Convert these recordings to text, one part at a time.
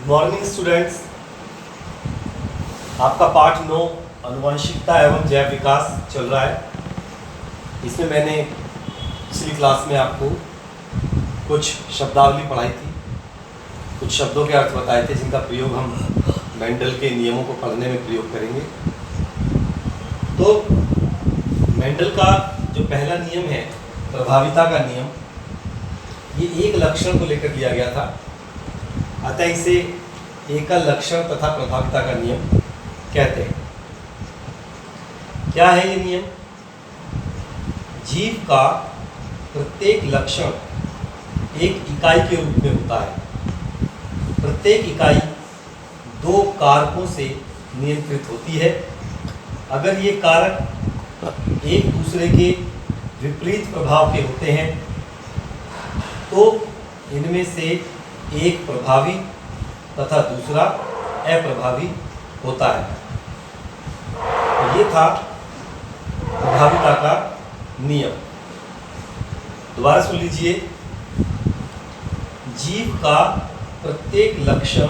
Good morning students. आपका पाठ 9 आनुवंशिकता एवं जैव विकास चल रहा है। इसमें मैंने पिछली क्लास में आपको कुछ शब्दावली पढ़ाई थी, कुछ शब्दों के अर्थ बताए थे जिनका प्रयोग हम मेंडल के नियमों को पढ़ने में प्रयोग करेंगे। तो मेंडल का जो पहला नियम है प्रभाविता का नियम, ये एक लक्षण को लेकर दिया गया था, अतः इसे एकल लक्षण तथा प्रभाविता का नियम कहते हैं। क्या है ये नियम? जीव का प्रत्येक लक्षण एक इकाई के रूप में होता है। प्रत्येक इकाई दो कारकों से नियंत्रित होती है। अगर ये कारक एक दूसरे के विपरीत प्रभाव के होते हैं तो इनमें से एक प्रभावी तथा दूसरा अप्रभावी होता है। तो ये था प्रभाविता का नियम। दोबारा सुन लीजिए। जीव का प्रत्येक लक्षण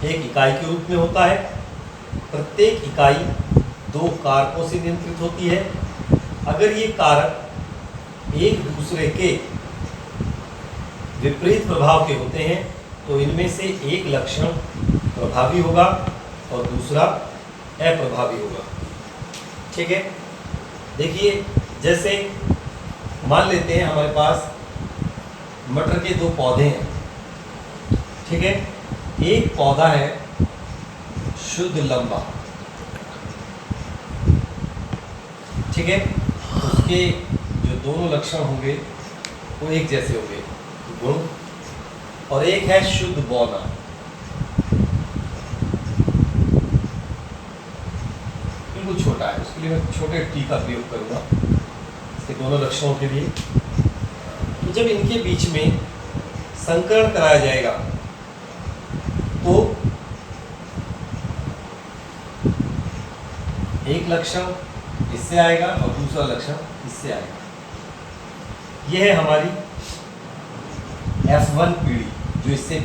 एक इकाई के रूप में होता है। प्रत्येक इकाई दो कारकों से नियंत्रित होती है। अगर ये कारक एक दूसरे के विपरीत प्रभाव के होते हैं तो इनमें से एक लक्षण प्रभावी होगा और दूसरा अप्रभावी होगा। ठीक है, देखिए जैसे मान लेते हैं हमारे पास मटर के दो पौधे हैं। ठीक है, एक पौधा है शुद्ध लंबा, ठीक है, उसके जो दोनों लक्षण होंगे वो एक जैसे होंगे, गुण। और एक है शुद्ध बौना, बिल्कुल छोटा है, उसके लिए मैं छोटे टी का प्रयोग करूंगा इसके दोनों लक्षणों के लिए। तो जब इनके बीच में संकरण कराया जाएगा तो एक लक्षण इससे आएगा और दूसरा लक्षण इससे आएगा। यह है हमारी F1 पीढ़ी, जो इससे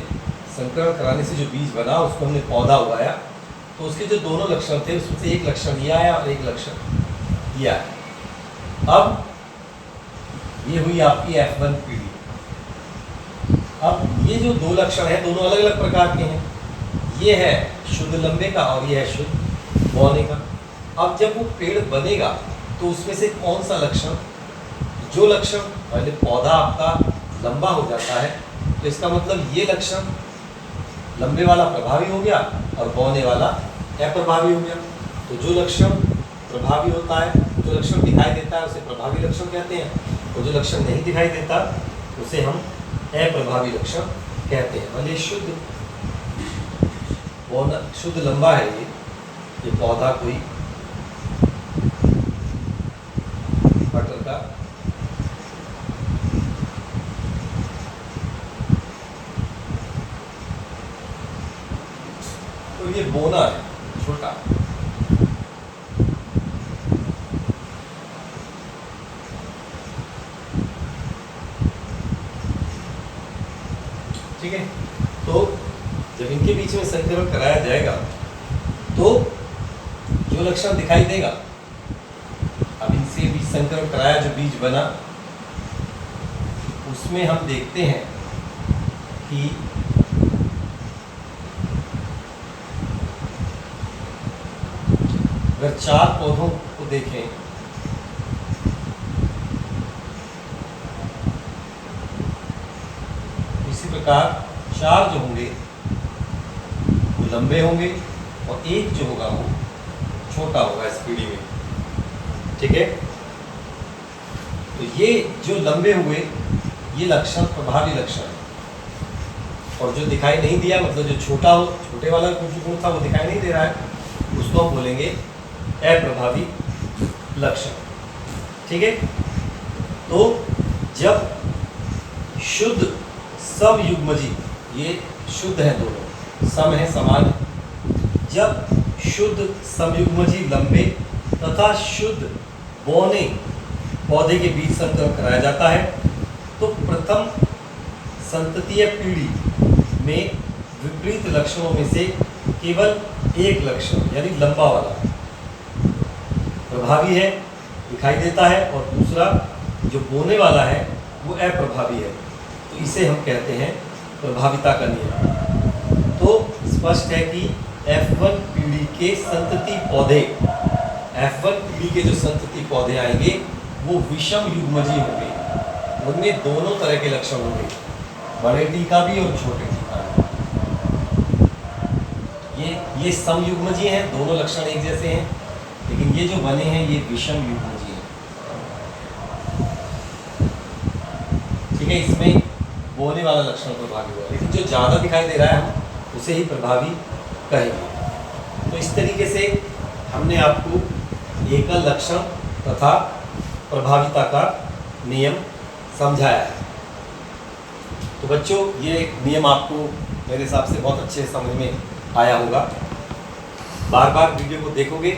संकरण कराने से जो बीज बना उसको हमने पौधा उगाया, तो उसके जो दोनों लक्षण थे उसमें से एक लक्षण ये आया और एक लक्षण ये आया। अब ये हुई आपकी F1 पीढ़ी। अब ये जो दो लक्षण हैं दोनों अलग अलग प्रकार के हैं। ये है शुद्ध लंबे का और ये है शुद्ध बौने का। अब जब वो पेड़ बनेगा तो उसमें से कौन सा लक्षण, जो लक्षण पहले पौधा आपका लंबा हो जाता है तो इसका मतलब ये लक्षण लंबे वाला प्रभावी हो गया और बौने वाला अप्रभावी हो गया। तो जो लक्षण प्रभावी होता है, जो लक्षण दिखाई देता है उसे प्रभावी लक्षण कहते हैं, और जो लक्षण नहीं दिखाई देता उसे हम अप्रभावी लक्षण कहते हैं। मतलब शुद्ध बौना, शुद्ध लंबा है ये पौधा कोई मटर का, तो ये बोना है छोटा। ठीक है, तो जब इनके बीच में संकरण कराया जाएगा तो जो लक्षण दिखाई देगा, अब इनसे बीज संकरण कराया, जो बीज बना उसमें हम देखते हैं कि अगर चार पौधों को देखें इसी प्रकार चार जो होंगे वो लंबे होंगे और एक जो होगा वो छोटा होगा इस पीढ़ी में। ठीक है, तो ये जो लंबे हुए ये लक्षण प्रभावी लक्षण है, और जो दिखाई नहीं दिया मतलब जो छोटा हो, छोटे वाला जो गुण था वो दिखाई नहीं दे रहा है, उसको हम बोलेंगे अप्रभावी लक्षण। ठीक है, तो जब शुद्ध समयुग्मजी, ये शुद्ध है दोनों, सम है समान, जब शुद्ध समयुग्मजी लंबे तथा शुद्ध बौने पौधे के बीच संकरण कराया जाता है तो प्रथम संततीय पीढ़ी में विपरीत लक्षणों में से केवल एक लक्षण यानी लंबा वाला प्रभावी है, दिखाई देता है, और दूसरा जो बोने वाला है वो अप्रभावी है, तो इसे हम कहते हैं प्रभाविता का नियम। तो स्पष्ट है कि F1 पीढ़ी के संतति पौधे, F1 पीढ़ी के जो संतति पौधे आएंगे वो विषम युग्मजीय होंगे, उनमें दोनों तरह के लक्षण होंगे, बड़े टी का भी और छोटे टी का भी। ये समयुग्मजीय हैं, दोनों लक्षण एक जैसे हैं, लेकिन ये जो बने हैं ये विषम युग्मजीय हैं। ठीक है, इसमें बोने वाला लक्षण प्रभावी हुआ, लेकिन जो ज़्यादा दिखाई दे रहा है हम उसे ही प्रभावी कहेंगे। तो इस तरीके से हमने आपको एकल लक्षण तथा प्रभाविता का नियम समझाया है। तो बच्चों, ये नियम आपको मेरे हिसाब से बहुत अच्छे समझ में आया होगा। बार बार वीडियो को देखोगे,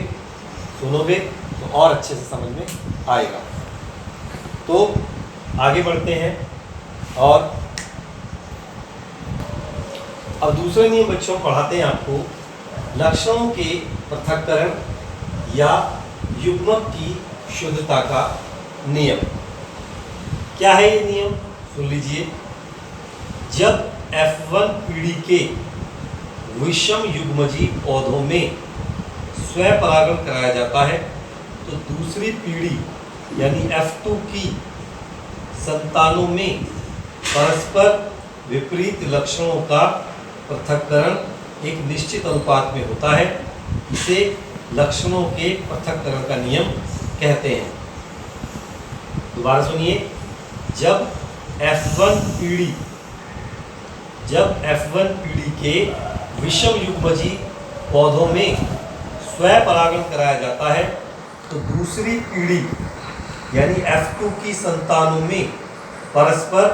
सुनोगे तो और अच्छे से समझ में आएगा। तो आगे बढ़ते हैं, और अब दूसरा नियम बच्चों पढ़ाते हैं आपको लक्षणों के पृथक्करण या युग्मक की शुद्धता का नियम। क्या है ये नियम, सुन लीजिए। जब F1 पीढ़ी के विषम युग्मजीय पौधों में स्वपरागण कराया जाता है तो दूसरी पीढ़ी यानी F2 की संतानों में परस्पर विपरीत लक्षणों का पृथक्करण एक निश्चित अनुपात में होता है। इसे लक्षणों के पृथक्करण का नियम कहते हैं। दोबारा सुनिए, जब F1 पीढ़ी के विषम युग्मजीय पौधों में स्वपरागण कराया जाता है तो दूसरी पीढ़ी यानी F2 की संतानों में परस्पर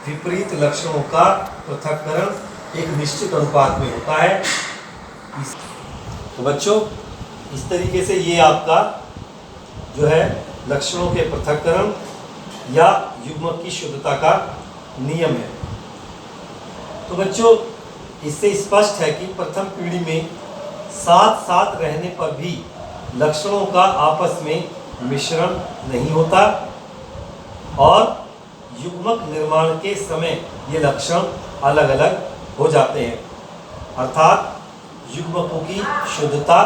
विपरीत लक्षणों का पृथक्करण एक निश्चित अनुपात में होता है। तो बच्चों, इस तरीके से ये आपका जो है लक्षणों के पृथक्करण या युग्मक की शुद्धता का नियम है। तो बच्चों, इससे स्पष्ट है कि प्रथम पीढ़ी में साथ साथ रहने पर भी लक्षणों का आपस में मिश्रण नहीं होता और युग्मक निर्माण के समय ये लक्षण अलग अलग हो जाते हैं, अर्थात युग्मकों की शुद्धता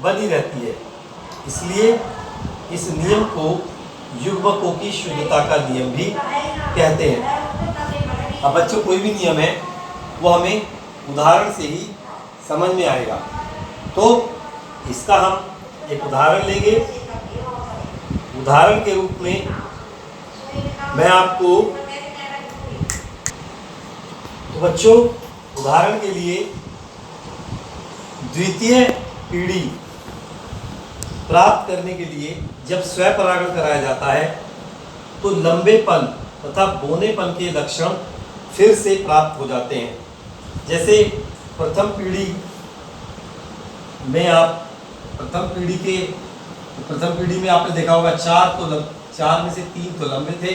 बनी रहती है। इसलिए इस नियम को युग्मकों की शुद्धता का नियम भी कहते हैं। अब बच्चों, कोई भी नियम है वो हमें उदाहरण से ही समझ में आएगा। तो इसका हम एक उदाहरण लेंगे। उदाहरण के रूप में मैं आपको, तो बच्चों उदाहरण के लिए द्वितीय पीढ़ी प्राप्त करने के लिए जब स्वपरागण कराया जाता है तो लंबेपन तथा बोनेपन के लक्षण फिर से प्राप्त हो जाते हैं। जैसे प्रथम पीढ़ी में आपने देखा होगा चार में से 3 तो लंबे थे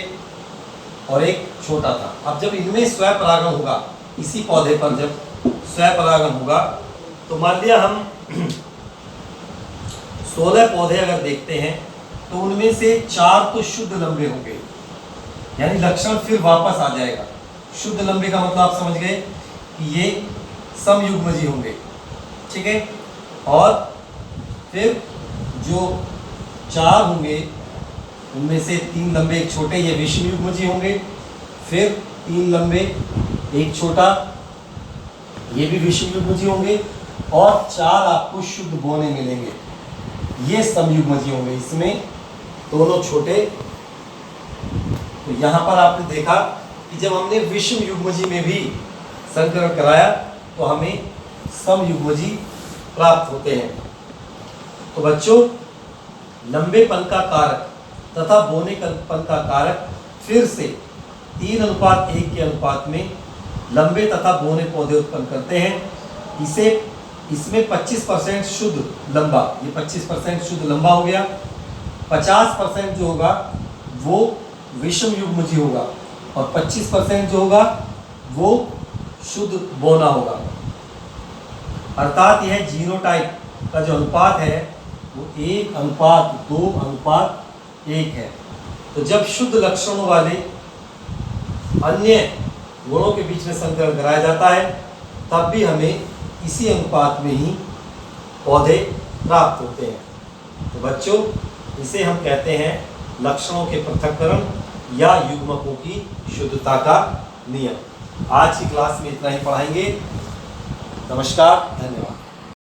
और एक छोटा था। अब जब इनमें स्वपरागण होगा, इसी पौधे पर जब स्वपरागण होगा तो मान लिया हम 16 पौधे अगर देखते हैं तो उनमें से 4 तो शुद्ध लंबे होंगे, यानी लक्षण फिर वापस आ जाएगा। शुद्ध लंबे का मतलब आप समझ गए कि ये समयुग्मजीय होंगे, ठीक है। और फिर जो 4 होंगे उनमें से 3 लंबे एक छोटे, ये विषम युग्मजीय होंगे। फिर 3 लंबे एक छोटा, ये भी विषम युग्मजीय होंगे। और 4 आपको शुद्ध बोने मिलेंगे, ये समयुग्मजीय होंगे। इसमें दोनों छोटे। तो यहाँ पर आपने देखा कि जब हमने विषम युग्मजीय में भी संकरण कराया तो हमें समयुग्मजीय प्राप्त होते हैं। तो बच्चों, लंबेपन का कारक तथा बोनेपन का कारक फिर से 3:1 के अनुपात में लंबे तथा बोने पौधे उत्पन्न करते हैं। इसमें 25% शुद्ध लंबा, ये 25% शुद्ध लंबा हो गया। 50% जो होगा वो विषम युग्मजीय होगा और 25% जो होगा वो शुद्ध बोना होगा। अर्थात यह जीनोटाइप का जो अनुपात है वो 1:2:1 है। तो जब शुद्ध लक्षणों वाले अन्य गुणों के बीच में संकरण कराया जाता है तब भी हमें इसी अनुपात में ही पौधे प्राप्त होते हैं। तो बच्चों, इसे हम कहते हैं लक्षणों के पृथक्करण या युग्मकों की शुद्धता का नियम। आज की क्लास में इतना ही पढ़ाएंगे। नमस्कार, धन्यवाद।